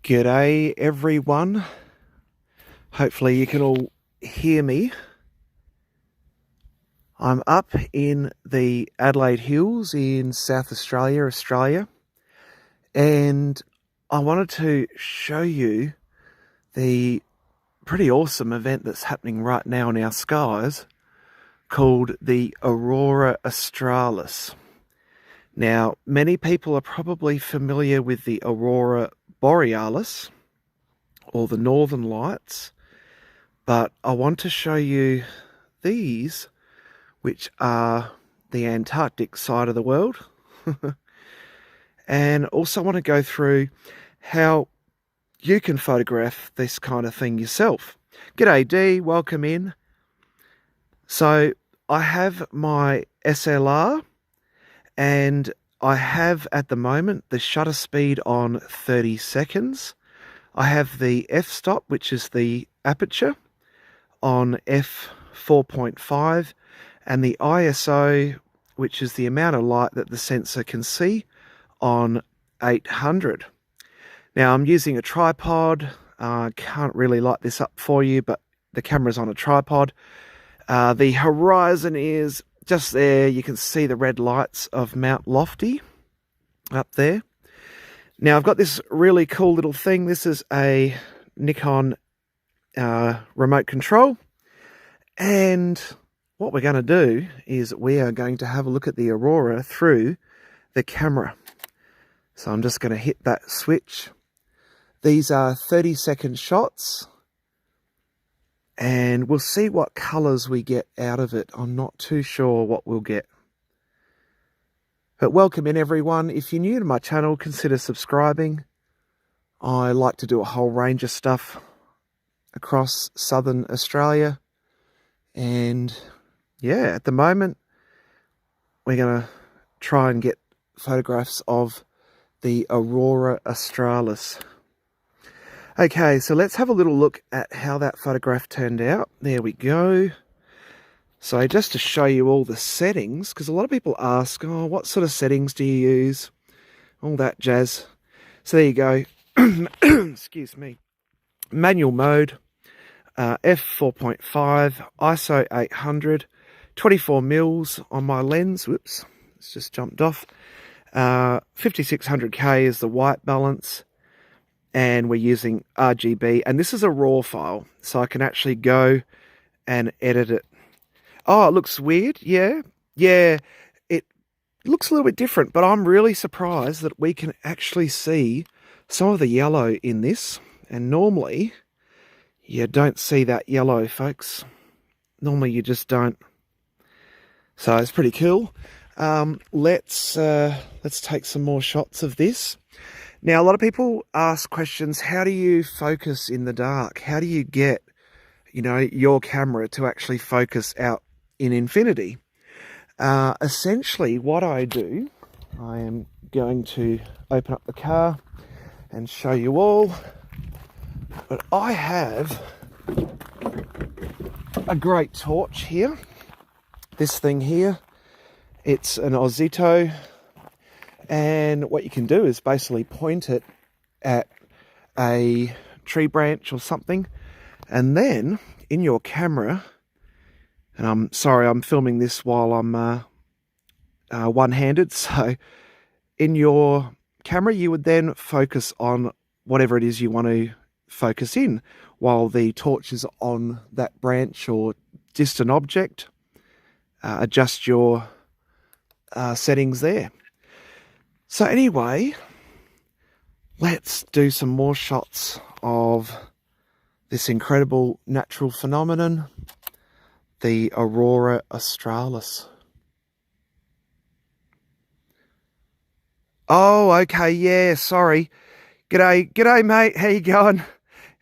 G'day everyone. Hopefully you can all hear me. I'm up in the Adelaide Hills in South Australia, and I wanted to show you the pretty awesome event that's happening right now in our skies called the Aurora Australis. Now, many people are probably familiar with the Aurora Borealis or the Northern Lights, but I want to show you these, which are the Antarctic side of the world. And also want to go through how you can photograph this kind of thing yourself. G'day Dee, welcome in. So I have my SLR and I have at the moment the shutter speed on 30 seconds. I have the f-stop, which is the aperture, on f4.5, and the ISO, which is the amount of light that the sensor can see, on 800. Now I'm using a tripod. I can't really light this up for you, but the camera's on a tripod. The horizon is just there. You can see the red lights of Mount Lofty up there. Now I've got this really cool little thing. This is a Nikon remote control, and what we're going to do is we are going to have a look at the aurora through the camera. So I'm just going to hit that switch. These are 30-second shots, and we'll see what colours we get out of it. I'm not too sure what we'll get. But welcome in everyone. If you're new to my channel, consider subscribing. I like to do a whole range of stuff across southern Australia. And yeah, at the moment, we're going to try and get photographs of the Aurora Australis. Okay, so let's have a little look at how that photograph turned out. There we go. So just to show you all the settings, because a lot of people ask, oh, what sort of settings do you use? All that jazz. So there you go. Excuse me. Manual mode, f4.5, ISO 800, 24 mils on my lens. Whoops, it's just jumped off. 5600K is the white balance, and we're using RGB, and this is a RAW file, so I can actually go and edit it. Oh, it looks weird. Yeah, it looks a little bit different, but I'm really surprised that we can actually see some of the yellow in this, and normally you don't see that yellow, folks. Normally you just don't. So it's pretty cool. Let's take some more shots of this. Now, a lot of people ask questions, how do you focus in the dark? How do you get, your camera to actually focus out in infinity? Essentially, what I do, I am going to open up the car and show you all. But I have a great torch here. This thing here, it's an Ozito. And what you can do is basically point it at a tree branch or something, and then in your camera, and I'm sorry I'm filming this while I'm one-handed, so in your camera you would then focus on whatever it is you want to focus in while the torch is on that branch or distant object. Adjust your settings there. So anyway, let's do some more shots of this incredible natural phenomenon, the Aurora Australis. Oh, okay, yeah, sorry. G'day, mate. How you going?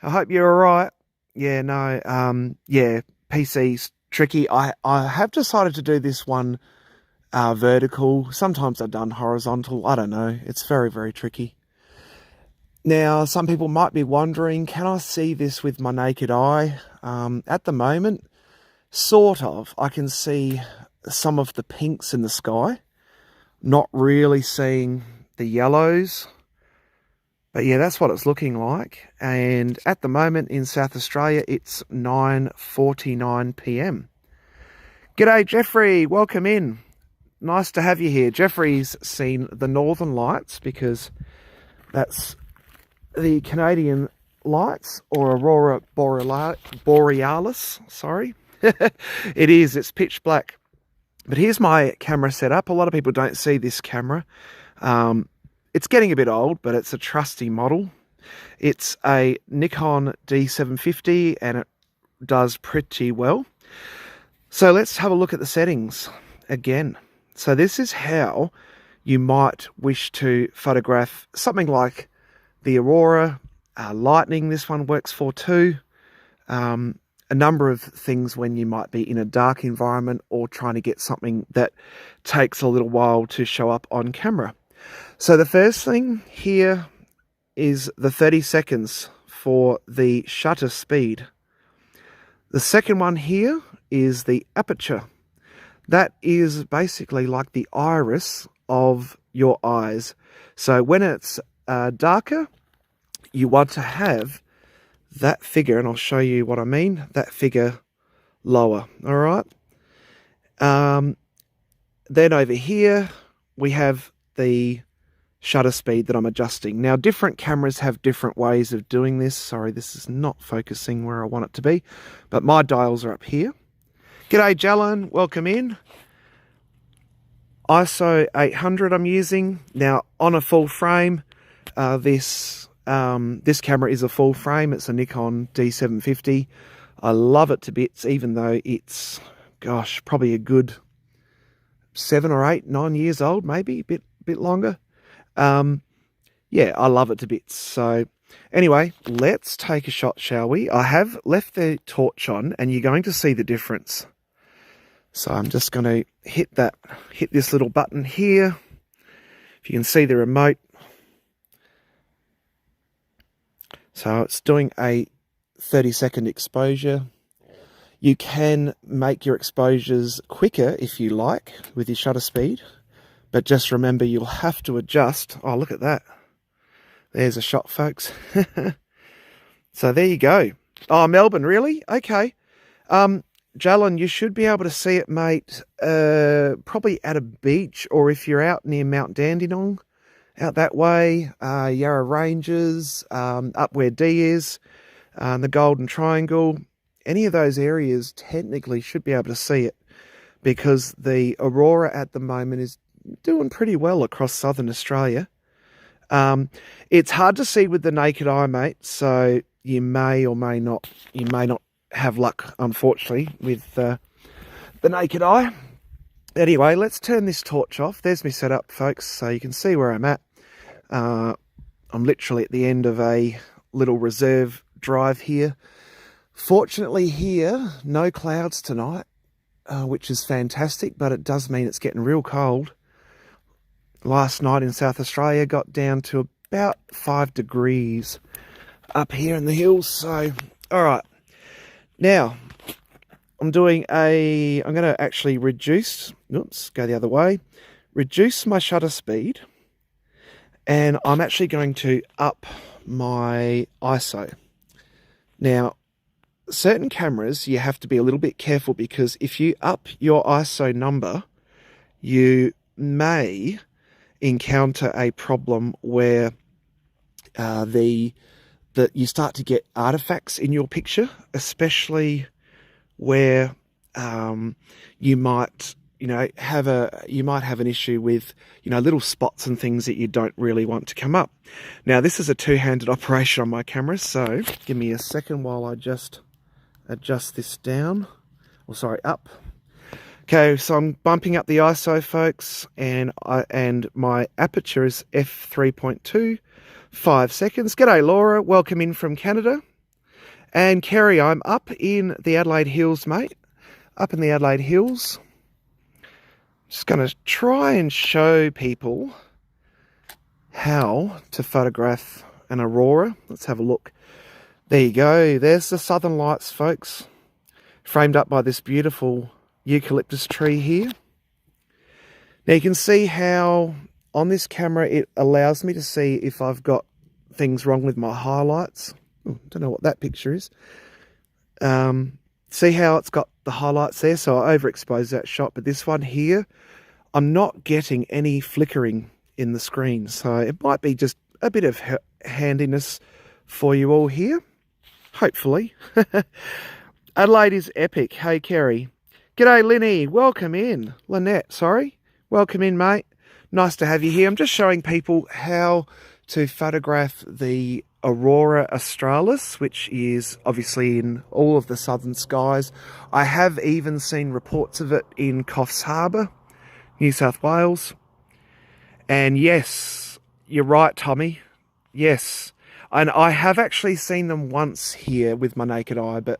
I hope you're all right. Yeah, no, yeah, PC's tricky. I have decided to do this one vertical. Sometimes I've done horizontal. I don't know. It's very, very tricky. Now, some people might be wondering, can I see this with my naked eye? At the moment, sort of. I can see some of the pinks in the sky. Not really seeing the yellows. But yeah, that's what it's looking like. And at the moment in South Australia, it's 9:49 p.m. G'day, Jeffrey. Welcome in. Nice to have you here. Jeffrey's seen the Northern Lights because that's the Canadian lights, or Aurora Borealis. Sorry. It is. It's pitch black. But here's my camera setup. A lot of people don't see this camera. It's getting a bit old, but it's a trusty model. It's a Nikon D750 and it does pretty well. So let's have a look at the settings again. So this is how you might wish to photograph something like the Aurora, lightning. This one works for too. A number of things when you might be in a dark environment or trying to get something that takes a little while to show up on camera. So the first thing here is the 30 seconds for the shutter speed. The second one here is the aperture. That is basically like the iris of your eyes. So when it's darker, you want to have that figure, and I'll show you what I mean, that figure lower, all right? Then over here, we have the shutter speed that I'm adjusting. Now, different cameras have different ways of doing this. Sorry, this is not focusing where I want it to be, but my dials are up here. G'day, Jalan, welcome in. ISO 800 I'm using. Now, on a full frame, this camera is a full frame. It's a Nikon D750. I love it to bits, even though it's, gosh, probably a good 7 or 8, 9 years old, maybe a bit longer. Yeah, I love it to bits. So anyway, let's take a shot, shall we? I have left the torch on, and you're going to see the difference. So I'm just going to hit this little button here. If you can see the remote. So it's doing a 30-second exposure. You can make your exposures quicker if you like with your shutter speed, but just remember you'll have to adjust. Oh, look at that. There's a shot, folks. So there you go. Oh, Melbourne, really? Okay. Jalan, you should be able to see it, mate, probably at a beach, or if you're out near Mount Dandenong, out that way, Yarra Ranges, up where D is, the Golden Triangle, any of those areas technically should be able to see it, because the Aurora at the moment is doing pretty well across southern Australia. It's hard to see with the naked eye, mate, so you may not have luck, unfortunately, with the naked eye. Anyway, let's turn this torch off. There's my setup, folks, so you can see where I'm at. I'm literally at the end of a little reserve drive here. Fortunately here, no clouds tonight, which is fantastic, but it does mean it's getting real cold. Last night in South Australia got down to about 5 degrees up here in the hills. So, all right. Now, I'm going to actually reduce, go the other way, reduce my shutter speed, and I'm actually going to up my ISO. Now, certain cameras, you have to be a little bit careful, because if you up your ISO number, you may encounter a problem where that you start to get artifacts in your picture, especially where you might have an issue with little spots and things that you don't really want to come up. Now, this is a two-handed operation on my camera, so give me a second while I just adjust this down, or sorry, up. Okay, so I'm bumping up the ISO, folks, and my aperture is f3.2, 5 seconds. G'day, Laura. Welcome in from Canada. And Kerry, I'm up in the Adelaide Hills, mate. Up in the Adelaide Hills. Just going to try and show people how to photograph an aurora. Let's have a look. There you go. There's the Southern Lights, folks, framed up by this beautiful eucalyptus tree here. Now you can see how on this camera it allows me to see if I've got things wrong with my highlights. Ooh, don't know what that picture is. See how it's got the highlights there? So I overexposed that shot, but this one here, I'm not getting any flickering in the screen. So it might be just a bit of handiness for you all here, hopefully. Adelaide is epic. Hey, Kerry. G'day, Linny. Welcome in. Lynette, sorry. Welcome in, mate. Nice to have you here. I'm just showing people how to photograph the Aurora Australis, which is obviously in all of the southern skies. I have even seen reports of it in Coffs Harbour, New South Wales. And yes, you're right, Tommy. Yes. And I have actually seen them once here with my naked eye, but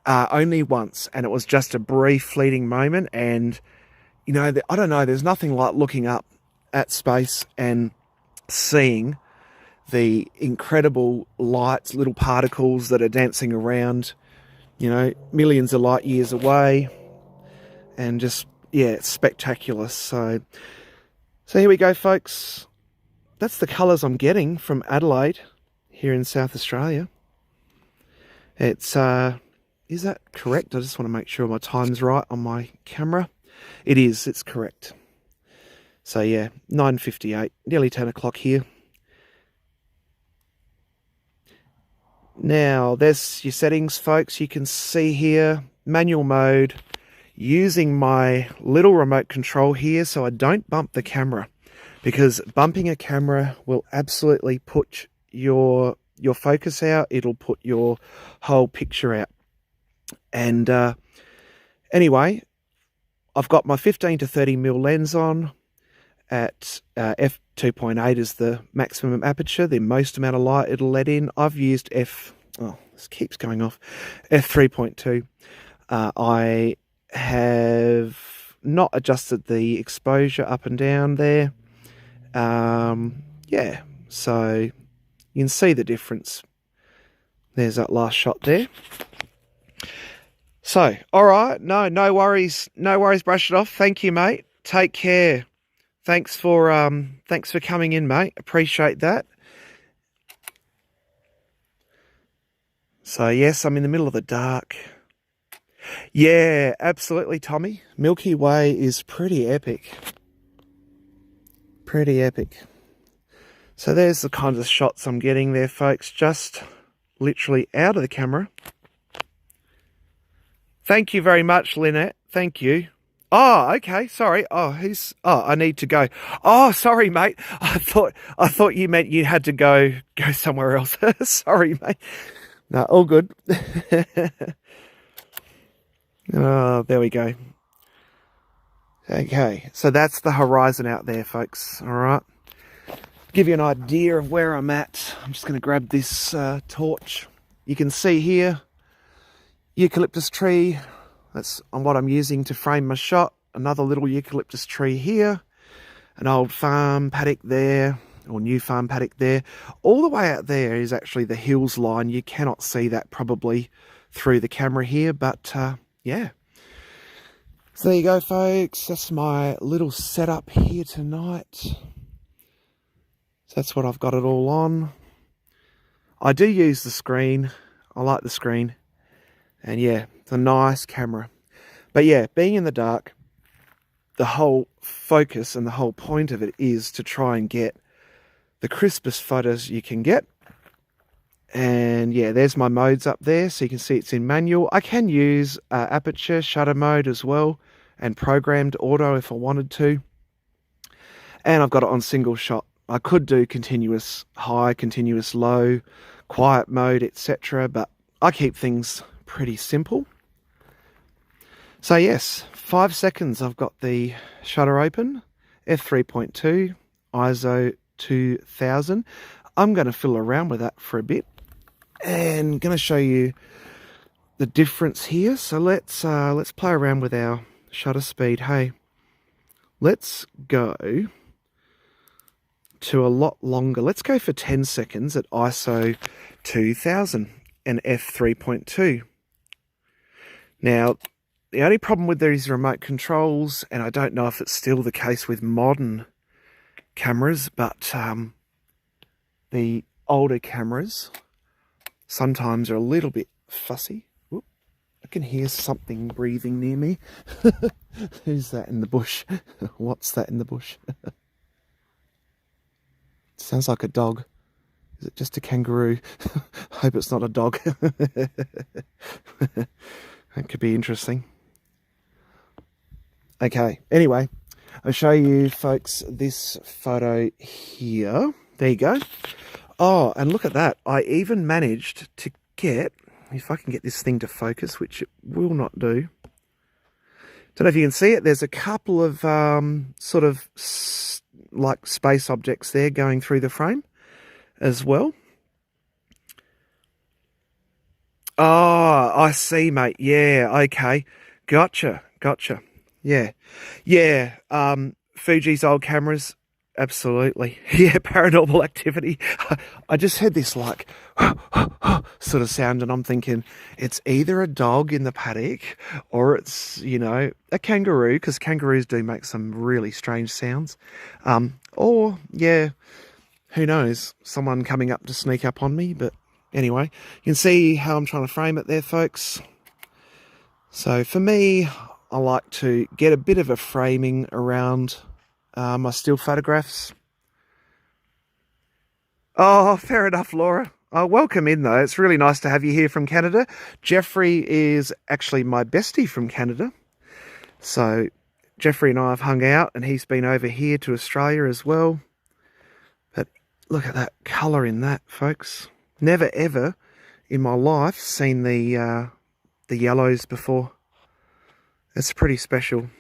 only once. And it was just a brief fleeting moment. And, you know, I don't know, there's nothing like looking up at space and seeing the incredible lights, little particles that are dancing around, you know, millions of light years away. And just, yeah, it's spectacular. So here we go, folks. That's the colours I'm getting from Adelaide here in South Australia. It's, is that correct? I just want to make sure my time's right on my camera. It is, it's correct. So yeah, 9:58, nearly 10 o'clock here. Now, there's your settings, folks. You can see here, manual mode, using my little remote control here so I don't bump the camera, because bumping a camera will absolutely put your focus out. It'll put your whole picture out. And anyway, I've got my 15 to 30mm lens on at f2.8 is the maximum aperture, the most amount of light it'll let in. I've used this keeps going off, f3.2. I have not adjusted the exposure up and down there. Yeah, so you can see the difference. There's that last shot there. So, all right, no worries, brush it off. Thank you, mate. Take care. Thanks for coming in, mate. Appreciate that. So yes, I'm in the middle of the dark. Yeah, absolutely, Tommy. Milky Way is pretty epic. Pretty epic. So there's the kinds of shots I'm getting there, folks. Just literally out of the camera. Thank you very much, Lynette. Thank you. Oh, okay. Sorry. Oh, I need to go. Oh, sorry, mate. I thought you meant you had to go somewhere else. Sorry, mate. No, all good. Oh, there we go. Okay, so that's the horizon out there, folks. All right. Give you an idea of where I'm at. I'm just going to grab this torch. You can see here, eucalyptus tree. That's what I'm using to frame my shot. Another little eucalyptus tree here. An old farm paddock there, or new farm paddock there. All the way out there is actually the hills line. You cannot see that probably through the camera here, but yeah. So there you go, folks. That's my little setup here tonight. So that's what I've got it all on. I do use the screen. I like the screen. And yeah, it's a nice camera. But yeah, being in the dark, the whole focus and the whole point of it is to try and get the crispest photos you can get. And yeah, there's my modes up there. So you can see it's in manual. I can use aperture, shutter mode as well, and programmed auto if I wanted to. And I've got it on single shot. I could do continuous high, continuous low, quiet mode, etc. But I keep things pretty simple. So yes, 5 seconds I've got the shutter open, f3.2, ISO 2000. I'm going to fiddle around with that for a bit and going to show you the difference here. So let's play around with our shutter speed. Hey, let's go to a lot longer. Let's go for 10 seconds at ISO 2000 and f3.2. Now, the only problem with these remote controls, and I don't know if it's still the case with modern cameras, but the older cameras sometimes are a little bit fussy. Whoop, I can hear something breathing near me. Who's that in the bush? What's that in the bush? Sounds like a dog. Is it just a kangaroo? Hope it's not a dog. That could be interesting. Okay, anyway, I'll show you folks this photo here. There you go. Oh, and look at that. I even managed to get, if I can get this thing to focus, which it will not do. Don't know if you can see it. There's a couple of sort of like space objects there going through the frame as well. Oh, I see, mate. Yeah, okay. Gotcha. Yeah. Fuji's old cameras. Absolutely. Yeah, paranormal activity. I just heard this like sort of sound, and I'm thinking it's either a dog in the paddock or it's, you know, a kangaroo, because kangaroos do make some really strange sounds. Or, yeah, who knows, someone coming up to sneak up on me. But anyway, you can see how I'm trying to frame it there, folks. So for me, I like to get a bit of a framing around my still photographs. Oh, fair enough, Laura. Welcome in, though. It's really nice to have you here from Canada. Jeffrey is actually my bestie from Canada. So Jeffrey and I have hung out, and he's been over here to Australia as well. But look at that colour in that, folks. Never ever in my life seen the yellows before. It's pretty special.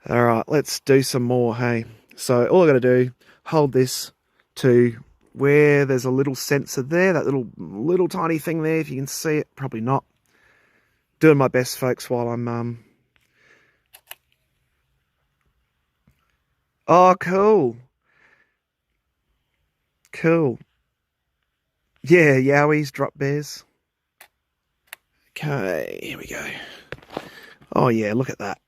All right, let's do some more, hey? So all I got to do, hold this to where there's a little sensor there, that little tiny thing there, if you can see it, probably not. Doing my best, folks, while I'm... Oh, cool. Cool. Yeah, yowies, drop bears. Okay, here we go. Oh, yeah, look at that.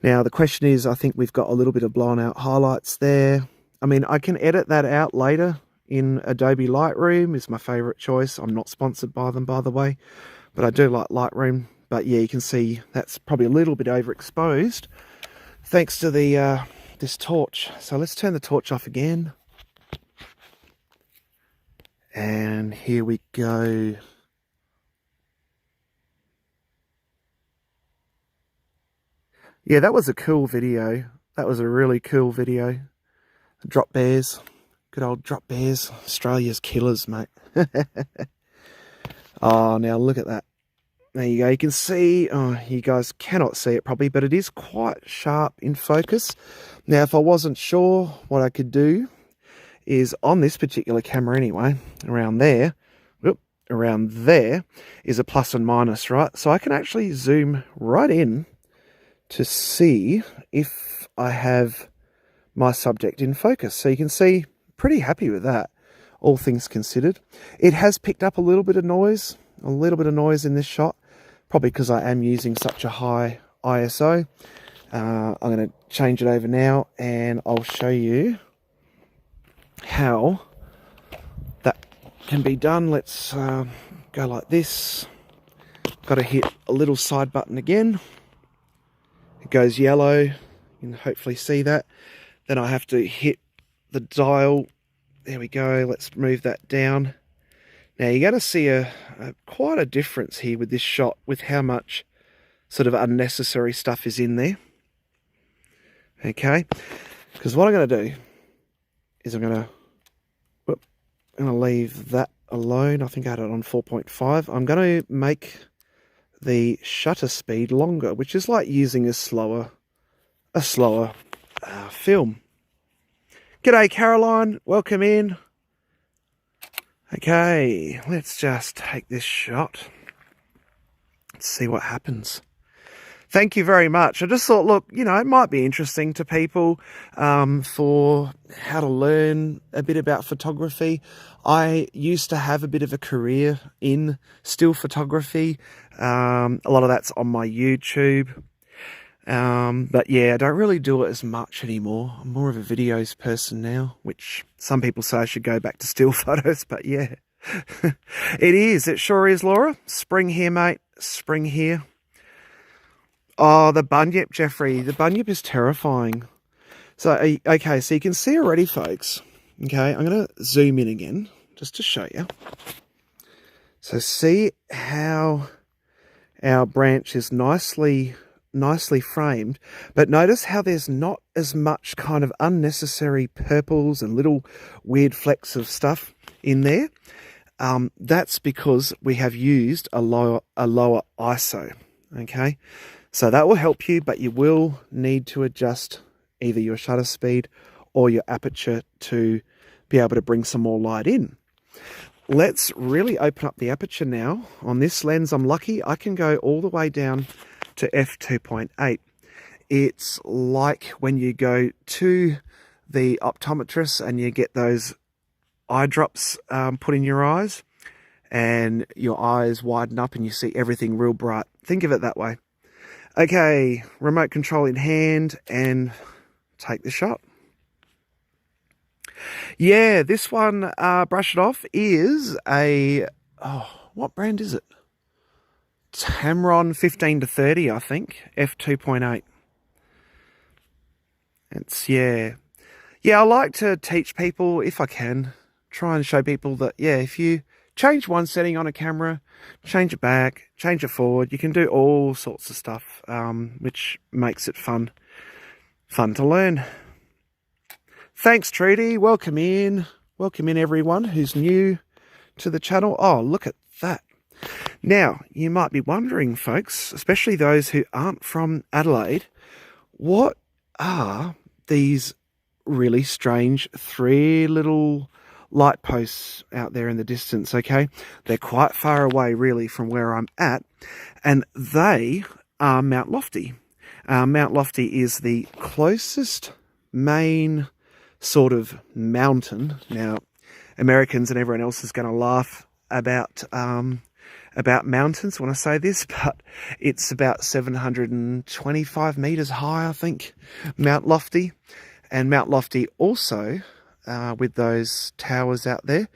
Now, the question is, I think we've got a little bit of blown out highlights there. I mean, I can edit that out later in Adobe Lightroom. Is my favorite choice. I'm not sponsored by them, by the way, but I do like Lightroom. But yeah, you can see that's probably a little bit overexposed thanks to the this torch. So let's turn the torch off again. And here we go. Yeah, that was a cool video. That was a really cool video. Drop bears. Good old drop bears. Australia's killers, mate. Oh, now look at that. There you go. You can see, oh, you guys cannot see it probably, but it is quite sharp in focus. Now, if I wasn't sure, what I could do is on this particular camera anyway, around there is a plus and minus, right? So I can actually zoom right in to see if I have my subject in focus. So you can see, pretty happy with that, all things considered. It has picked up a little bit of noise in this shot, probably because I am using such a high ISO. I'm going to change it over now, and I'll show you how that can be done. Let's go like this. Got to hit a little side button again. It goes yellow. You can hopefully see that. Then I have to hit the dial. There we go. Let's move that down. Now you're going to see quite a difference here with this shot, with how much sort of unnecessary stuff is in there. Okay, because what I'm going to do is I'm going to leave that alone. I think I had it on 4.5. I'm going to make the shutter speed longer, which is like using a slower film. G'day, Caroline. Welcome in. Okay, let's just take this shot. Let's see what happens. Thank you very much. I just thought, look, you know, it might be interesting to people for how to learn a bit about photography. I used to have a bit of a career in still photography. A lot of that's on my YouTube. But yeah, I don't really do it as much anymore. I'm more of a videos person now, which some people say I should go back to still photos, but yeah. It is. It sure is, Laura. Spring here, mate. Spring here. Oh, the bunyip, Jeffrey. The bunyip is terrifying. So, okay, so you can see already, folks. Okay, I'm going to zoom in again just to show you. So see how our branch is nicely framed, but notice how there's not as much kind of unnecessary purples and little weird flecks of stuff in there. That's because we have used a lower ISO. Okay, so that will help you, but you will need to adjust either your shutter speed or your aperture to be able to bring some more light in. Let's really open up the aperture now. On this lens, I'm lucky I can go all the way down to f2.8. It's like when you go to the optometrist and you get those eye drops put in your eyes and your eyes widen up and you see everything real bright. Think of it that way. Okay, remote control in hand and take the shot. Yeah, this one, Brush It Off, is a, what brand is it? Tamron 15 to 30, I think, f2.8. It's, yeah, I like to teach people, if I can, try and show people that, yeah, if you change one setting on a camera, change it back, change it forward, you can do all sorts of stuff, which makes it fun to learn. Thanks, Trudy. Welcome in. Welcome in, everyone who's new to the channel. Oh, look at that. Now, you might be wondering, folks, especially those who aren't from Adelaide, what are these really strange 3 little light posts out there in the distance, okay? They're quite far away, really, from where I'm at, and they are Mount Lofty. Mount Lofty is the closest main sort of mountain. Now, Americans and everyone else is going to laugh about mountains when I say this, but it's about 725 meters high, I think, Mount Lofty. And Mount Lofty also, with those towers out there,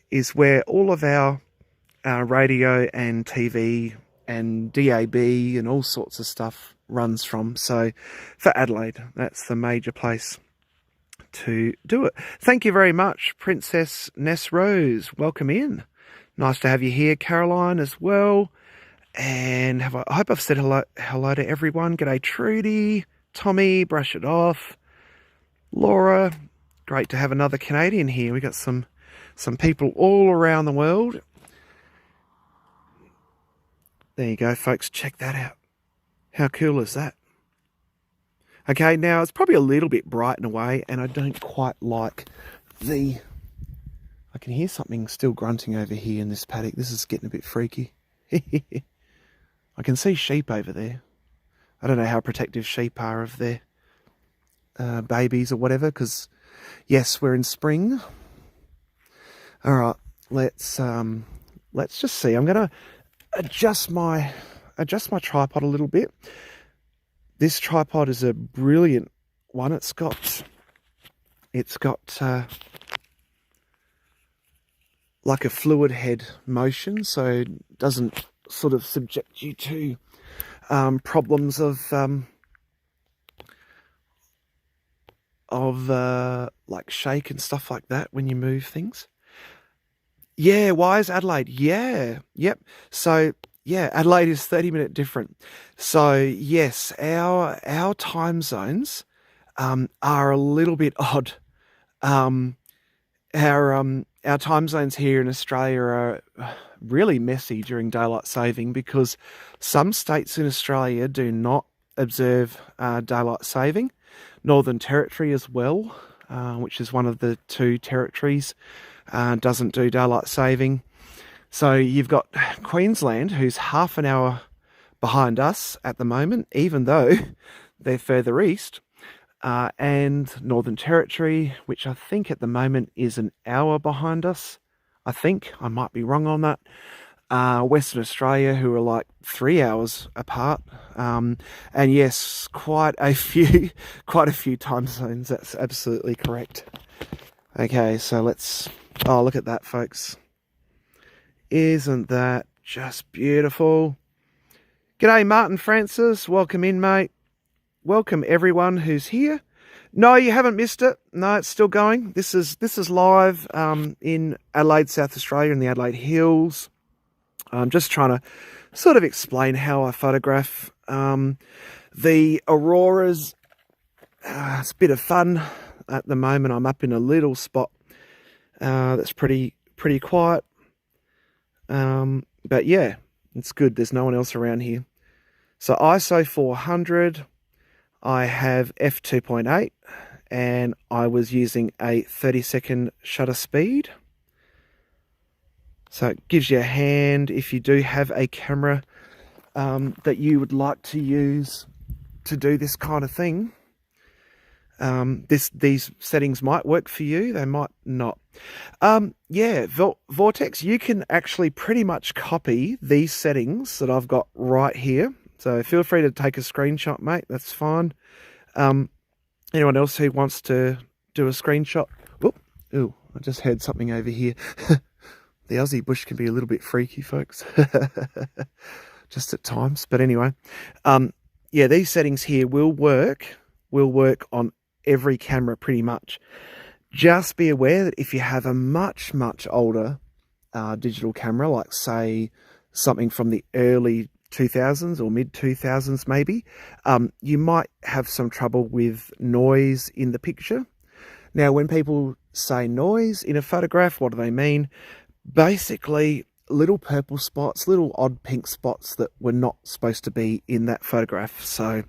is where all of our radio and TV and DAB and all sorts of stuff runs from. So for Adelaide, that's the major place to do it. Thank you very much, Princess Ness Rose. Welcome in. Nice to have you here, Caroline, as well. And I hope I've said hello to everyone. G'day, Trudy, Tommy, Brush It Off, Laura. Great to have another Canadian here. We got some people all around the world. There you go, folks. Check that out. How cool is that? Okay, now it's probably a little bit bright in a way, and I don't quite like I can hear something still grunting over here in this paddock. This is getting a bit freaky. I can see sheep over there. I don't know how protective sheep are of their babies or whatever, because yes, we're in spring. All right, let's just see. I'm going to adjust my tripod a little bit. This tripod is a brilliant one. It's got like a fluid head motion, so it doesn't sort of subject you to problems of like shake and stuff like that when you move things. Yeah, why is Adelaide? Yeah, yep. So yeah, Adelaide is 30-minute different. So yes, our time zones are a little bit odd. Our time zones here in Australia are really messy during daylight saving, because some states in Australia do not observe daylight saving. Northern Territory as well, which is one of the 2 territories, doesn't do daylight saving. So you've got Queensland, who's half an hour behind us at the moment, even though they're further east, and Northern Territory, which I think at the moment is an hour behind us. I think, I might be wrong on that. Western Australia, who are like 3 hours apart. And yes, quite a few time zones. That's absolutely correct. Okay, so let's, oh, look at that, folks. Isn't that just beautiful? G'day, Martin Francis. Welcome in, mate. Welcome everyone who's here. No, you haven't missed it. No, it's still going. This is live in Adelaide, South Australia, in the Adelaide Hills. I'm just trying to sort of explain how I photograph the auroras. It's a bit of fun at the moment. I'm up in a little spot that's pretty quiet. But yeah, it's good. There's no one else around here. So ISO 400. I have f2.8 and I was using a 30-second shutter speed. So it gives you a hand if you do have a camera that you would like to use to do this kind of thing. These settings might work for you, they might not. Yeah, Vortex, you can actually pretty much copy these settings that I've got right here. So feel free to take a screenshot, mate. That's fine. Anyone else who wants to do a screenshot? Ooh, I just heard something over here. The Aussie bush can be a little bit freaky, folks. Just at times. But anyway, yeah, these settings here will work on every camera pretty much. Just be aware that if you have a much older digital camera, like say something from the early 2000s or mid 2000s maybe, you might have some trouble with noise in the picture. Now, when people say noise in a photograph, what do they mean? Basically, little purple spots, little odd pink spots that were not supposed to be in that photograph. So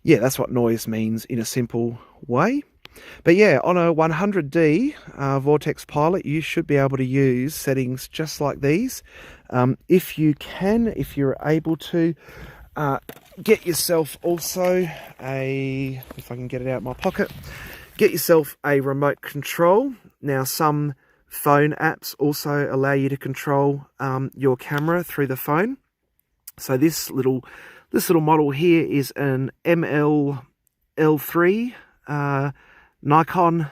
yeah, that's what noise means in a simple way. But yeah, on a 100D Vortex Pilot, you should be able to use settings just like these. If you're able to, get yourself also if I can get it out of my pocket, get yourself a remote control. Now, some phone apps also allow you to control your camera through the phone. So this little model here is an ML-L3 Nikon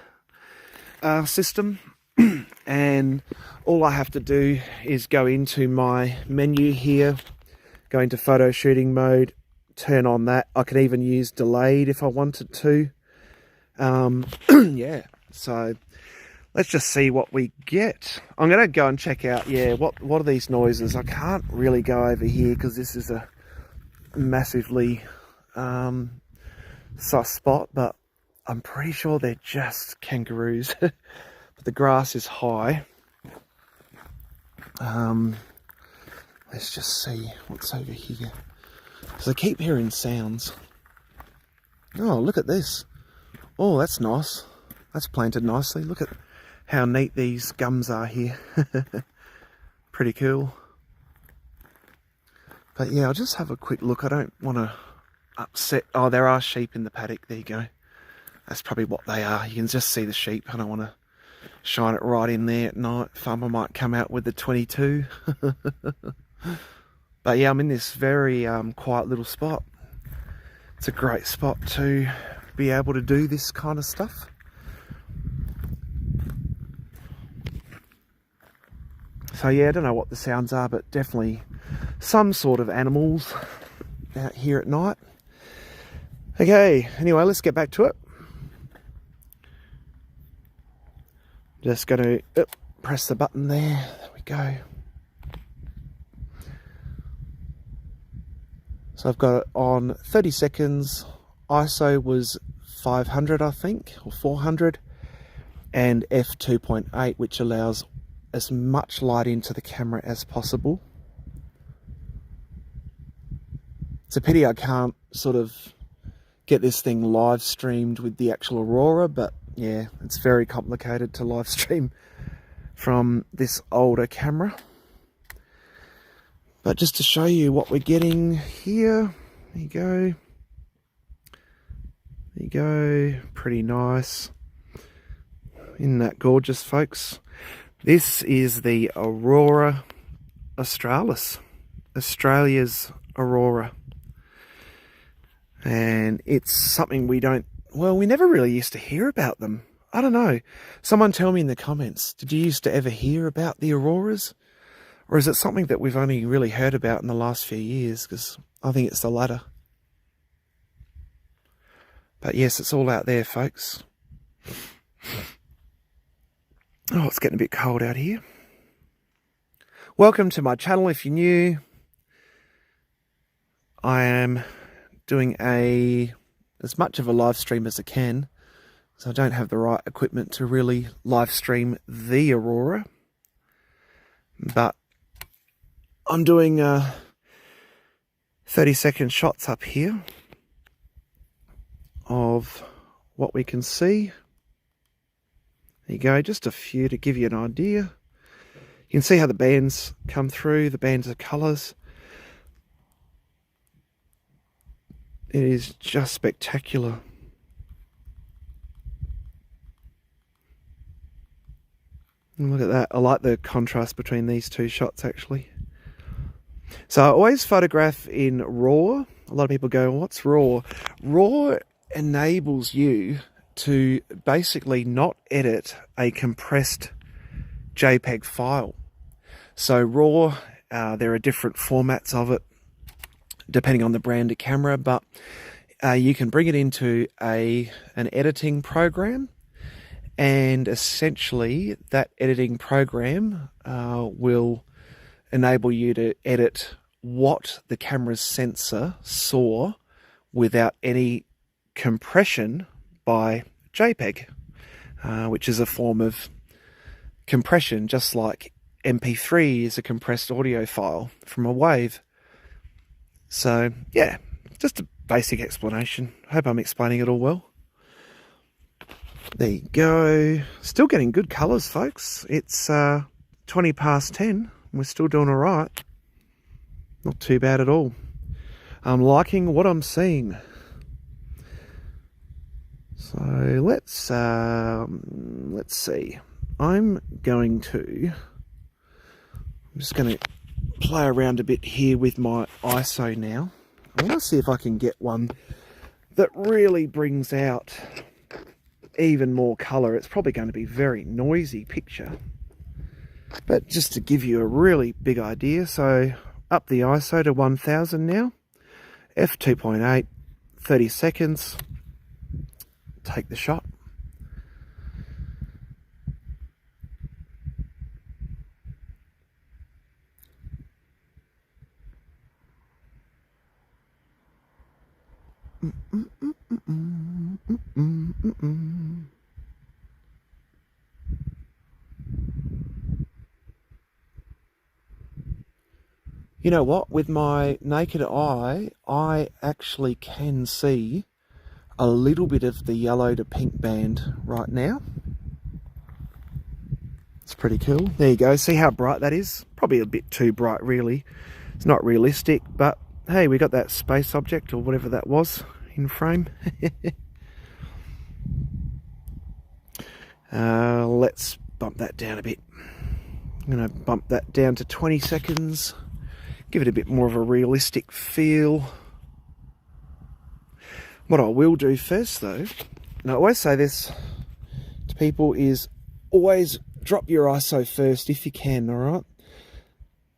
system, and all I have to do is go into my menu here, go into photo shooting mode, turn on that. I can even use delayed if I wanted to. Yeah, so let's just see what we get. I'm going to go and check out, yeah, what are these noises? I can't really go over here because this is a massively sus spot, but I'm pretty sure they're just kangaroos. But the grass is high. Let's just see what's over here, because I keep hearing sounds. Oh, look at this. Oh, that's nice. That's planted nicely. Look at how neat these gums are here. Pretty cool. But yeah, I'll just have a quick look. I don't want to upset. Oh, there are sheep in the paddock. There you go. That's probably what they are. You can just see the sheep. I don't want to shine it right in there at night. Farmer might come out with the 22. But yeah, I'm in this very quiet little spot. It's a great spot to be able to do this kind of stuff. So yeah, I don't know what the sounds are, but definitely some sort of animals out here at night. Okay, anyway, let's get back to it. Just going to press the button there. There we go. So I've got it on 30 seconds. ISO was 500, I think, or 400, and f2.8, which allows as much light into the camera as possible. It's a pity I can't sort of get this thing live streamed with the actual Aurora, but yeah, it's very complicated to live stream from this older camera. But just to show you what we're getting here, there you go. There you go, pretty nice. Isn't that gorgeous, folks? This is the Aurora Australis, Australia's Aurora. And it's something we never really used to hear about them. I don't know. Someone tell me in the comments, did you used to ever hear about the auroras? Or is it something that we've only really heard about in the last few years? Because I think it's the latter. But yes, it's all out there, folks. Oh, it's getting a bit cold out here. Welcome to my channel if you're new. I am doing as much of a live stream as I can, because I don't have the right equipment to really live stream the Aurora. But I'm doing 30-second shots up here of what we can see. There you go, just a few to give you an idea. You can see how the bands come through, the bands of colours. It is just spectacular. And look at that. I like the contrast between these two shots, actually. So I always photograph in RAW. A lot of people go, what's RAW? RAW enables you to basically not edit a compressed JPEG file. So RAW, there are different formats of it, depending on the brand of camera, but you can bring it into an editing program, and essentially that editing program will enable you to edit what the camera's sensor saw without any compression by JPEG, which is a form of compression, just like MP3 is a compressed audio file from a wave. So yeah, just a basic explanation. I hope I'm explaining it all well. There you go. Still getting good colours, folks. It's 20 past 10. We're still doing all right. Not too bad at all. I'm liking what I'm seeing. So let's see. I'm just going to play around a bit here with my ISO now. I want to see if I can get one that really brings out even more colour. It's probably going to be a very noisy picture, but just to give you a really big idea. So up the ISO to 1000 now, f2.8, 30 seconds, take the shot. You know what? With my naked eye, I actually can see a little bit of the yellow to pink band right now. It's pretty cool. There you go. See how bright that is? Probably a bit too bright, really. It's not realistic, but hey, we got that space object or whatever that was in frame. Let's bump that down a bit. I'm going to bump that down to 20 seconds. Give it a bit more of a realistic feel. What I will do first, though, and I always say this to people, is always drop your ISO first if you can, all right?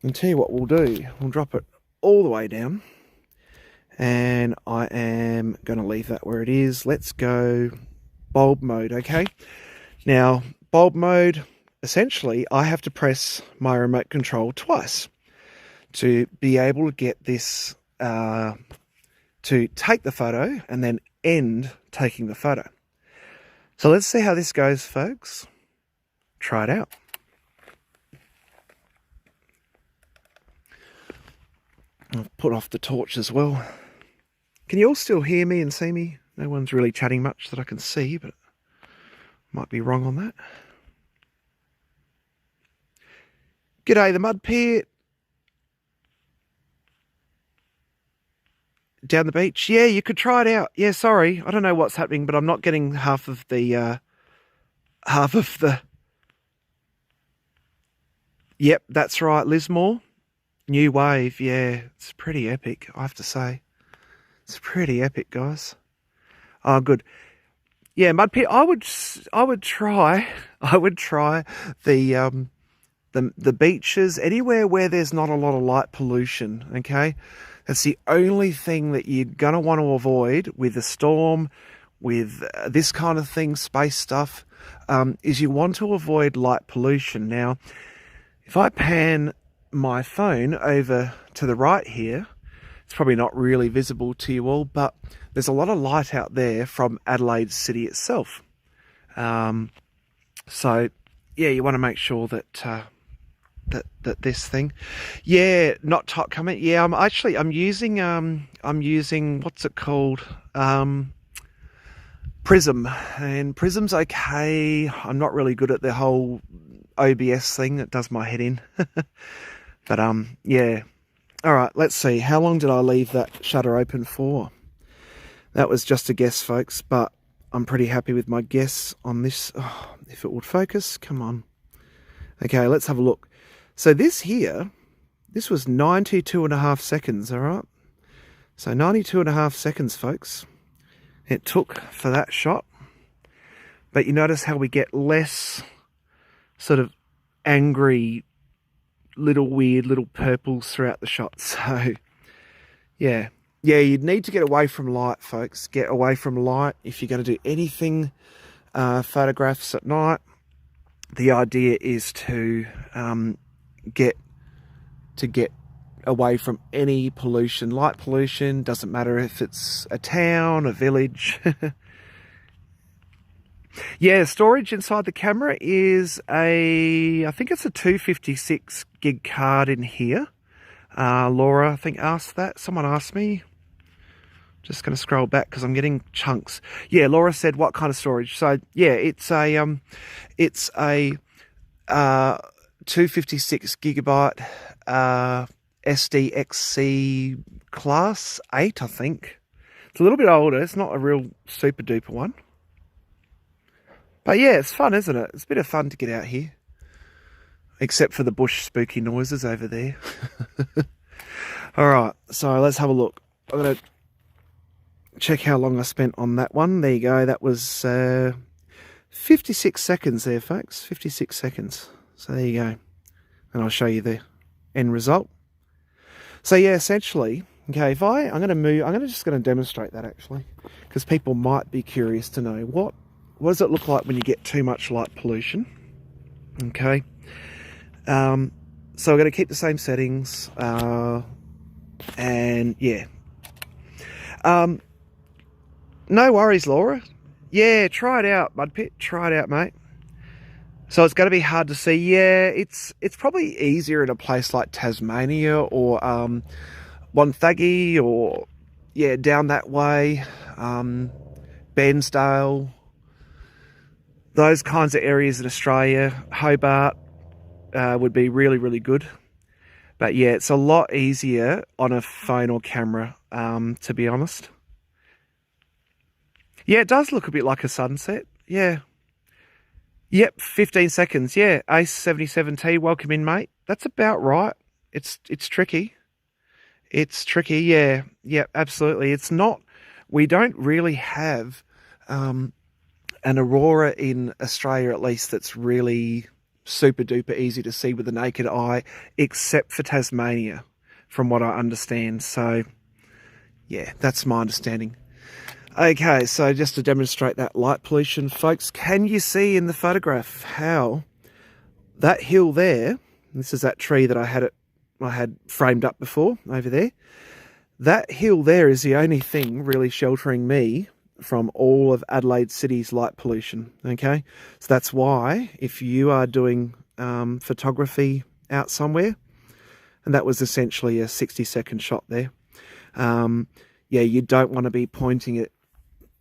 And tell you what we'll do. We'll drop it all the way down. And I am going to leave that where it is. Let's go bulb mode, okay? Now, bulb mode, essentially, I have to press my remote control twice to be able to get this, to take the photo and then end taking the photo. So let's see how this goes, folks. Try it out. I'll put off the torch as well. Can you all still hear me and see me? No one's really chatting much that I can see, but might be wrong on that. G'day, the mud pit. Down the beach. Yeah, you could try it out. Yeah, sorry. I don't know what's happening, but I'm not getting half of the... Yep, that's right, Lismore. New wave, yeah. It's pretty epic, I have to say. It's pretty epic, guys. Oh, good. Yeah, mud pit. I would try. I would try the the beaches anywhere where there's not a lot of light pollution. Okay, that's the only thing that you're gonna want to avoid with a storm, with this kind of thing, space stuff. Is you want to avoid light pollution. Now, if I pan my phone over to the right here, it's probably not really visible to you all, but there's a lot of light out there from Adelaide City itself. So, yeah, you want to make sure that that this thing, yeah, not top comment. Yeah, I'm using what's it called, Prism, and Prism's okay. I'm not really good at the whole OBS thing. That does my head in. But yeah. All right, let's see. How long did I leave that shutter open for? That was just a guess, folks, but I'm pretty happy with my guess on this. Oh, if it would focus, come on. Okay, let's have a look. So this here, this was 92.5 seconds, all right? So 92.5 seconds, folks. It took for that shot. But you notice how we get less sort of angry little weird little purples throughout the shot. So yeah, you'd need to get away from light, folks. Get away from light if you're going to do anything photographs at night. The idea is to get away from any pollution. Light pollution, doesn't matter if it's a town, a village. Yeah, storage inside the camera is I think it's a 256 gig card in here. Laura, I think, asked that. Someone asked me. Just going to scroll back because I'm getting chunks. Yeah, Laura said what kind of storage. So yeah, it's a 256 gigabyte SDXC class 8, I think. It's a little bit older. It's not a real super duper one. But yeah, it's fun, isn't it? It's a bit of fun to get out here. Except for the bush spooky noises over there. Alright, so let's have a look. I'm going to check how long I spent on that one. There you go. That was 56 seconds there, folks. 56 seconds. So there you go. And I'll show you the end result. So yeah, essentially, okay, I'm just going to demonstrate that actually. Because people might be curious to know what does it look like when you get too much light pollution? Okay. So we're going to keep the same settings. And yeah. No worries, Laura. Yeah, try it out, Mudpit. Try it out, mate. So it's going to be hard to see. Yeah, it's probably easier in a place like Tasmania or Wonthaggi or, yeah, down that way. Bairnsdale. Those kinds of areas in Australia, Hobart, would be really, really good. But yeah, it's a lot easier on a phone or camera, to be honest. Yeah, it does look a bit like a sunset. Yeah. Yep, 15 seconds. Yeah, Ace77T, welcome in, mate. That's about right. It's tricky. It's tricky, yeah. Yeah, absolutely. It's not... We don't really have... an aurora in Australia, at least, that's really super duper easy to see with the naked eye, except for Tasmania, from what I understand. So, yeah, that's my understanding. Okay, so just to demonstrate that light pollution, folks, can you see in the photograph how that hill there, this is that tree that I had framed up before over there, that hill there is the only thing really sheltering me from all of Adelaide City's light pollution, okay? So that's why if you are doing photography out somewhere, and that was essentially a 60-second shot there, yeah, you don't want to be pointing it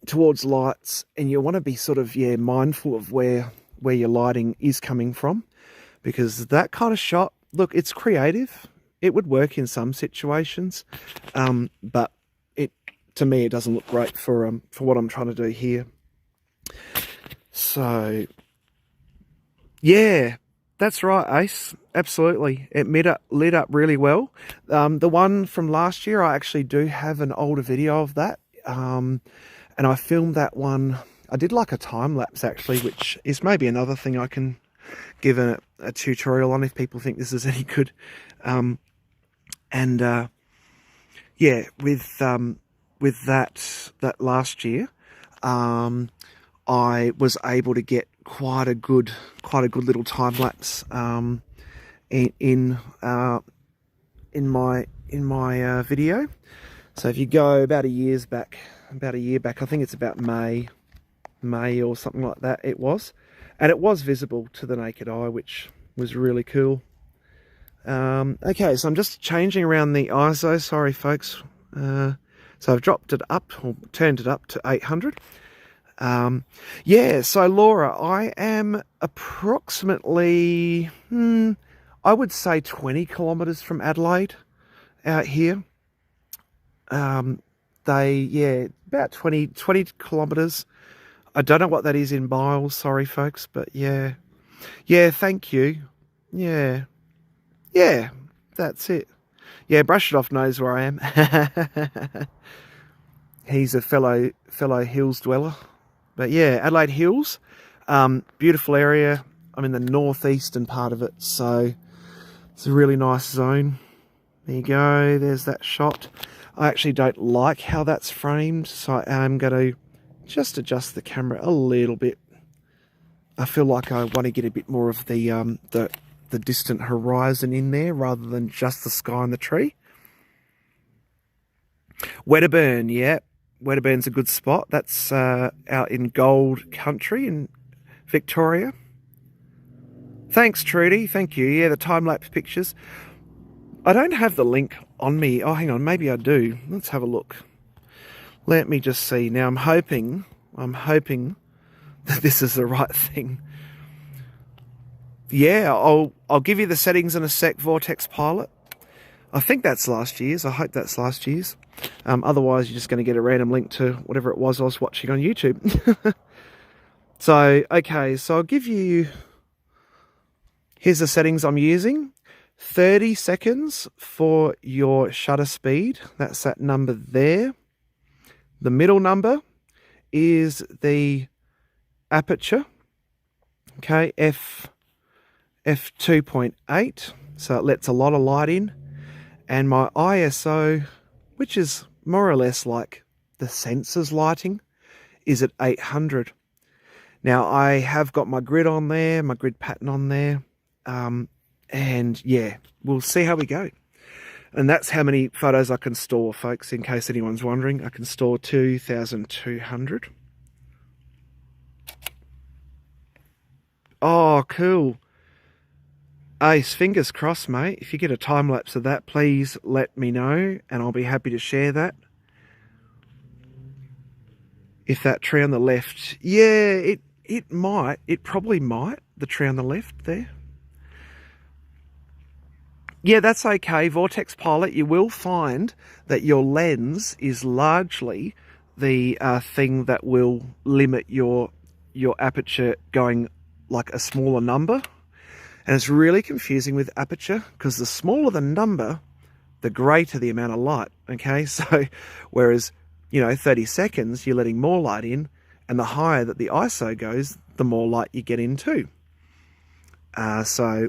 towards lights, and you want to be sort of, yeah, mindful of where your lighting is coming from, because that kind of shot, look, it's creative. It would work in some situations, but to me, it doesn't look great for what I'm trying to do here. So, yeah, That's right, Ace. Absolutely. It lit up really well. The one from last year, I actually do have an older video of that. And I filmed that one. I did like a time lapse actually, which is maybe another thing I can give a tutorial on if people think this is any good. Yeah, with that last year, I was able to get quite a good little time lapse in my video. So if you go about a year back, I think it's about May or something like that. It was, and it was visible to the naked eye, which was really cool. Okay, so I'm just changing around the ISO. Sorry, folks. So I've dropped it up, or turned it up to 800. Yeah, so Laura, I am approximately, I would say 20 kilometres from Adelaide out here. About 20 kilometres. I don't know what that is in miles, sorry folks, but yeah. Yeah, thank you. Yeah, that's it. Yeah, Brush It Off knows where I am. He's a fellow hills dweller. But yeah, Adelaide Hills, beautiful area. I'm in the northeastern part of it, so it's a really nice zone. There you go, there's that shot. I actually don't like how that's framed, so I am going to just adjust the camera a little bit. I feel like I want to get a bit more of the distant horizon in there rather than just the sky and the tree. Wedderburn, yeah. Wedderburn's a good spot. That's out in Gold Country in Victoria. Thanks, Trudy. Thank you. Yeah, the time-lapse pictures. I don't have the link on me. Oh, hang on. Maybe I do. Let's have a look. Let me just see. Now, I'm hoping that this is the right thing. Yeah, I'll give you the settings in a sec, Vortex Pilot. I think that's last year's. I hope that's last year's. Otherwise, you're just going to get a random link to whatever it was I was watching on YouTube. So, okay, so I'll give you... Here's the settings I'm using. 30 seconds for your shutter speed. That's that number there. The middle number is the aperture. Okay, f2.8. So it lets a lot of light in. And my ISO, which is more or less like the sensor's lighting, is at 800. Now I have got my grid on there, my grid pattern on there. And yeah, we'll see how we go. And that's how many photos I can store, folks, in case anyone's wondering. I can store 2,200. Oh, cool. Ace, fingers crossed, mate. If you get a time lapse of that, please let me know, and I'll be happy to share that. If that tree on the left, yeah, it might. It probably might. The tree on the left there. Yeah, that's okay. Vortex Pilot, you will find that your lens is largely the thing that will limit your aperture going like a smaller number. And it's really confusing with aperture because the smaller the number, the greater the amount of light. Okay, so whereas, 30 seconds, you're letting more light in, and the higher that the ISO goes, the more light you get in too. So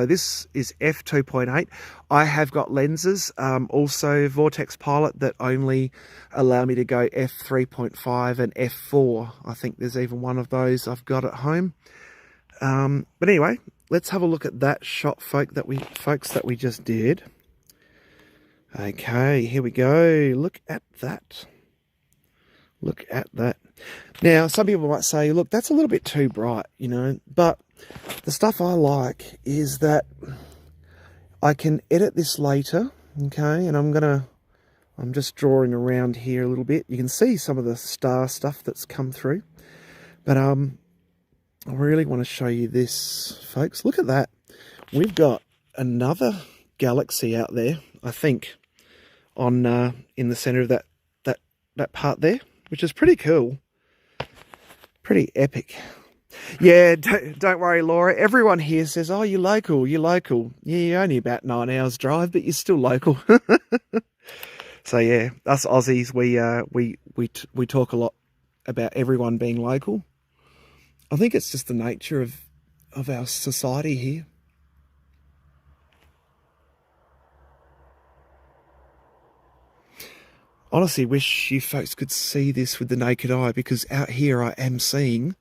this is f2.8. I have got lenses, also Vortex Pilot, that only allow me to go f3.5 and f4. I think there's even one of those I've got at home. But anyway, let's have a look at that shot, folks, that we just did. Okay, here we go. Look at that. Look at that. Now, some people might say, look, that's a little bit too bright, but the stuff I like is that I can edit this later, okay, and I'm just drawing around here a little bit. You can see some of the star stuff that's come through, but I really want to show you this, folks. Look at that. We've got another galaxy out there, I think, on in the center of that part there, which is pretty cool. Pretty epic. Yeah, don't worry, Laura. Everyone here says, "Oh, you're local. You're local. Yeah, you're only about 9 hours drive, but you're still local." So yeah, us Aussies, we talk a lot about everyone being local. I think it's just the nature of our society here. Honestly, wish you folks could see this with the naked eye, because out here I am seeing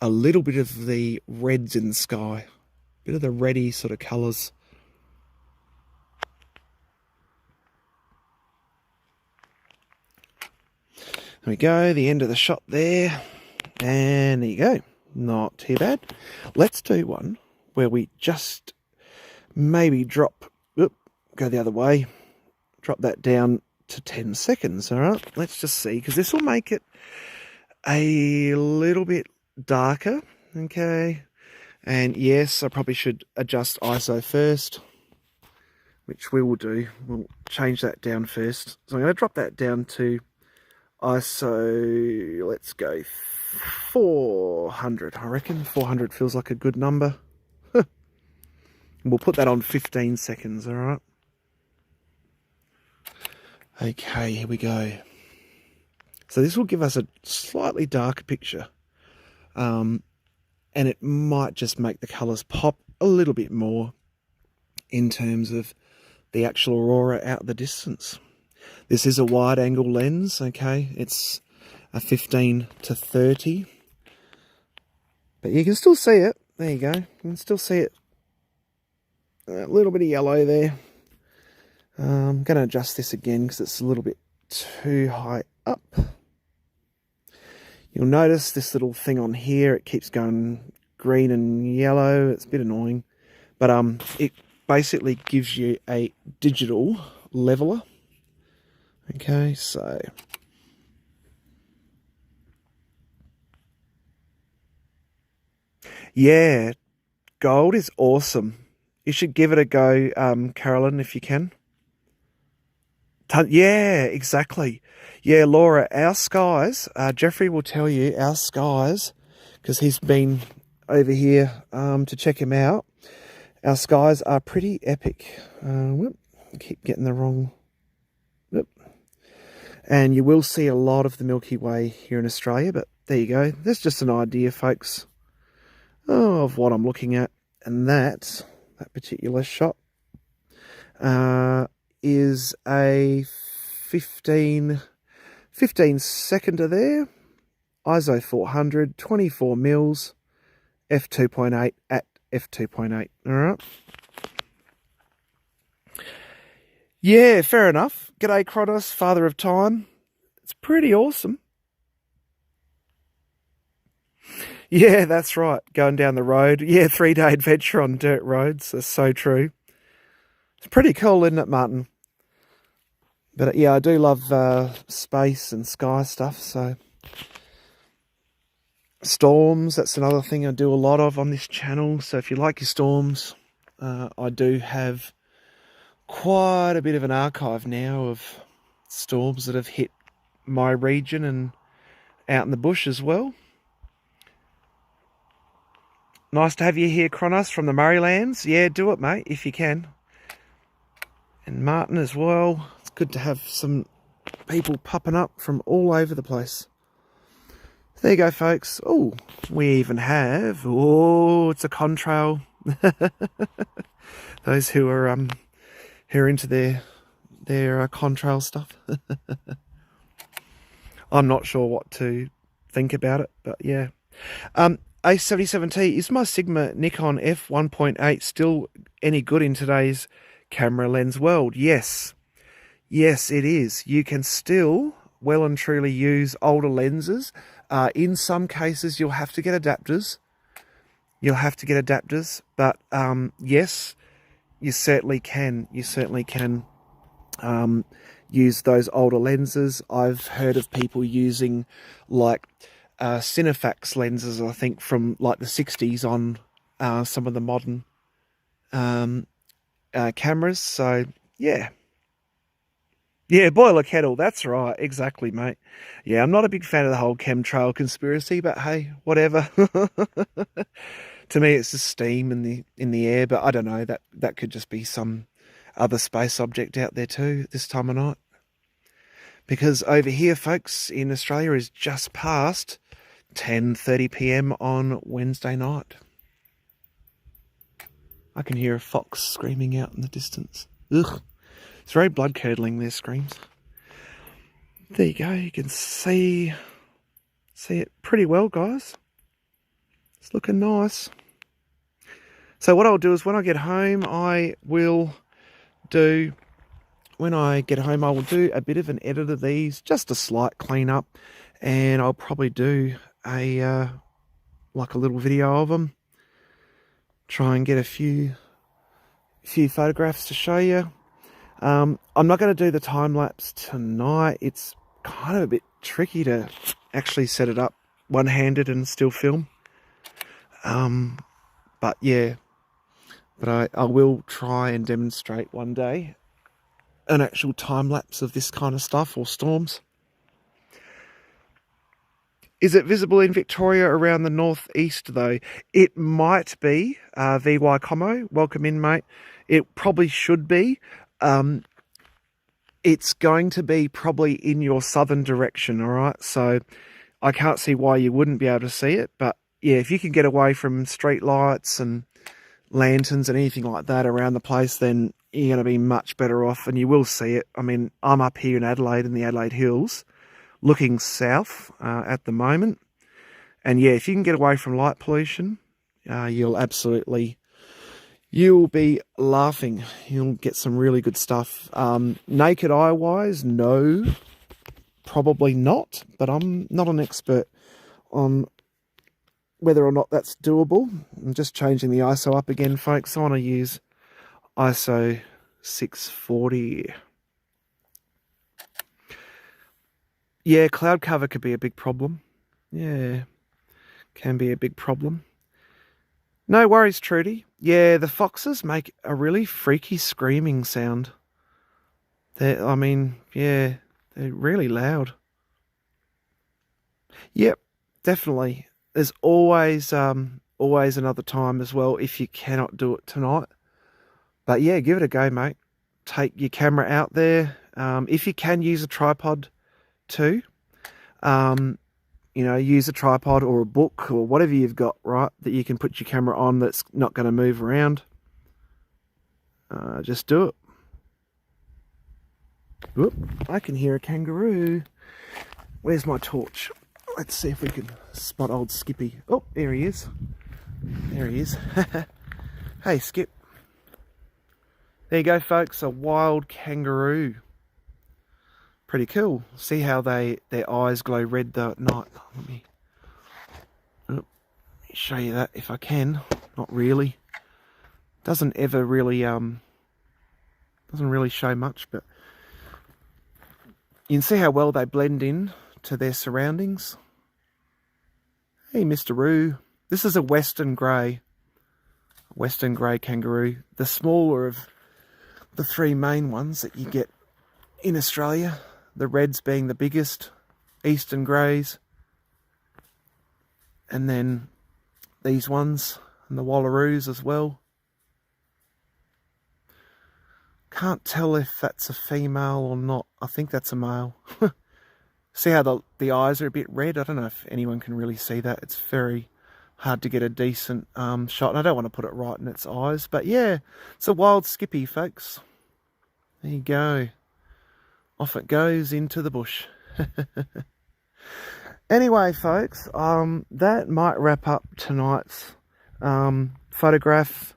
a little bit of the reds in the sky, a bit of the reddy sort of colours. There we go, the end of the shot there, and there you go. Not too bad. Let's do one where we just maybe drop, go the other way, drop that down to 10 seconds, all right? Let's just see, because this will make it a little bit darker, okay? And yes, I probably should adjust ISO first, which we will do. We'll change that down first. So I'm going to drop that down to ISO, let's go 400. I reckon 400 feels like a good number. We'll put that on 15 seconds, all right? Okay, here we go. So this will give us a slightly darker picture. And it might just make the colours pop a little bit more in terms of the actual aurora out of the distance. This is a wide angle lens, okay? It's a 15 to 30. But you can still see it. There you go. You can still see it. A little bit of yellow there. I'm going to adjust this again because it's a little bit too high up. You'll notice this little thing on here, it keeps going green and yellow. It's a bit annoying. But it basically gives you a digital leveler. Okay, so yeah, gold is awesome. You should give it a go, Carolyn, if you can. Yeah, exactly. Yeah, Laura, our skies, Jeffrey will tell you, our skies, because he's been over here to check him out. Our skies are pretty epic. Whoop, keep getting the wrong... Whoop. And you will see a lot of the Milky Way here in Australia, but there you go. That's just an idea, folks, of what I'm looking at. And that particular shot is a 15 seconder there, ISO 400, 24 mils, f2.8 at f2.8. All right. Yeah, fair enough. G'day, Kronos, father of time. It's pretty awesome. Yeah, that's right. Going down the road. Yeah, 3-day adventure on dirt roads. That's so true. It's pretty cool, isn't it, Martin? But yeah, I do love space and sky stuff. So storms, that's another thing I do a lot of on this channel. So if you like your storms, I do have quite a bit of an archive now of storms that have hit my region and out in the bush as well. Nice to have you here, Kronos, from the Murraylands. Yeah, do it, mate, if you can. And Martin as well. It's good to have some people popping up from all over the place. There you go, folks. Oh, we even have... Oh, it's a contrail. Those who are into their contrail stuff. I'm not sure what to think about it, but yeah. A77T, is my Sigma Nikon f1.8 still any good in today's camera lens world? Yes. Yes, it is. You can still well and truly use older lenses. In some cases, you'll have to get adapters. But yes, you certainly can. You certainly can use those older lenses. I've heard of people using like Cinefax lenses, I think, from like the 60s on some of the modern cameras. So yeah, Yeah, boil a kettle. That's right. Exactly, mate. Yeah, I'm not a big fan of the whole chemtrail conspiracy, but hey, whatever. To me, it's just steam in the air, but I don't know. That could just be some other space object out there too this time of night. Because over here, folks, in Australia is just past 10:30 p.m. on Wednesday night. I can hear a fox screaming out in the distance. Ugh. It's very blood-curdling, their screams. There you go. You can see it pretty well, guys. It's looking nice. So what I'll do is when I get home, I will do a bit of an edit of these, just a slight clean-up, and I'll probably do a little video of them. Try and get a few photographs to show you. I'm not going to do the time-lapse tonight. It's kind of a bit tricky to actually set it up one-handed and still film. But yeah, but I will try and demonstrate one day an actual time-lapse of this kind of stuff, or storms. Is it visible in Victoria around the northeast, though? It might be. VY Como, welcome in, mate. It probably should be. It's going to be probably in your southern direction, all right? So I can't see why you wouldn't be able to see it. But yeah, if you can get away from street lights and lanterns and anything like that around the place, then you're going to be much better off, and you will see it. I mean, I'm up here in Adelaide, in the Adelaide Hills, looking south at the moment. And yeah, if you can get away from light pollution, you'll be laughing. You'll get some really good stuff. Naked eye wise, no, probably not, but I'm not an expert on whether or not that's doable. I'm just changing the ISO up again, folks. I want to use ISO 640. Yeah, cloud cover could be a big problem. Yeah, can be a big problem. No worries, Trudy. Yeah, the foxes make a really freaky screaming sound. They're really loud. Yep, definitely. There's always another time as well if you cannot do it tonight. But yeah, give it a go, mate. Take your camera out there. If you can, use a tripod too. Use a tripod or a book or whatever you've got, right, that you can put your camera on that's not going to move around. Just do it. Whoop, I can hear a kangaroo. Where's my torch? Let's see if we can spot old Skippy. Oh, there he is. There he is. Hey, Skip. There you go, folks. A wild kangaroo. Pretty cool. See how their eyes glow red though at night. Let me show you that if I can. Not really. Doesn't really show much, but you can see how well they blend in to their surroundings. Hey, Mr. Roo. This is a Western grey kangaroo. The smaller of the three main ones that you get in Australia. The reds being the biggest, Eastern greys, and then these ones, and the wallaroos as well. Can't tell if that's a female or not. I think that's a male. See how the eyes are a bit red? I don't know if anyone can really see that. It's very hard to get a decent shot, and I don't want to put it right in its eyes. But yeah, it's a wild Skippy, folks. There you go. Off it goes into the bush. Anyway, folks, that might wrap up tonight's photograph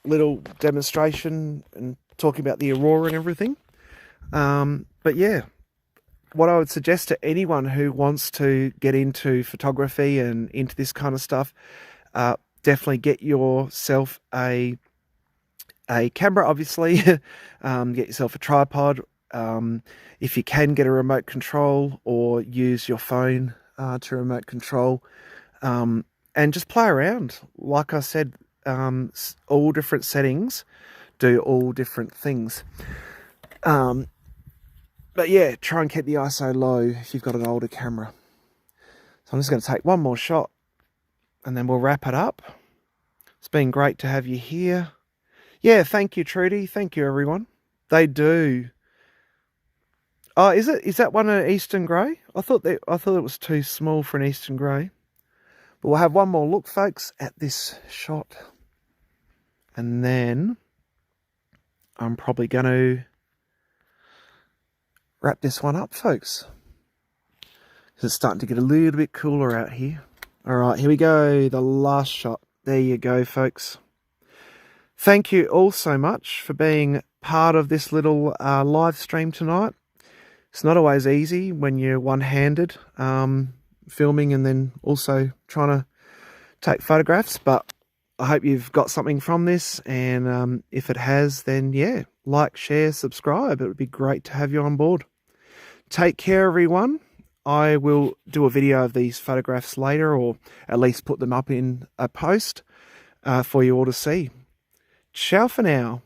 little demonstration and talking about the aurora and everything. But yeah, what I would suggest to anyone who wants to get into photography and into this kind of stuff, definitely get yourself a camera, obviously. Get yourself a tripod. If you can, get a remote control or use your phone to remote control, and just play around. Like I said, all different settings do all different things. But yeah, try and keep the ISO low if you've got an older camera. So I'm just going to take one more shot and then we'll wrap it up. It's been great to have you here. Yeah, thank you, Trudy. Thank you, everyone. They do. Oh, is that one an Eastern Grey? I thought it was too small for an Eastern Grey. But we'll have one more look, folks, at this shot. And then I'm probably going to wrap this one up, folks. Because it's starting to get a little bit cooler out here. All right, here we go. The last shot. There you go, folks. Thank you all so much for being part of this little live stream tonight. It's not always easy when you're one-handed filming and then also trying to take photographs, but I hope you've got something from this, and if it has, then yeah, like, share, subscribe. It would be great to have you on board. Take care, everyone. I will do a video of these photographs later, or at least put them up in a post for you all to see. Ciao for now.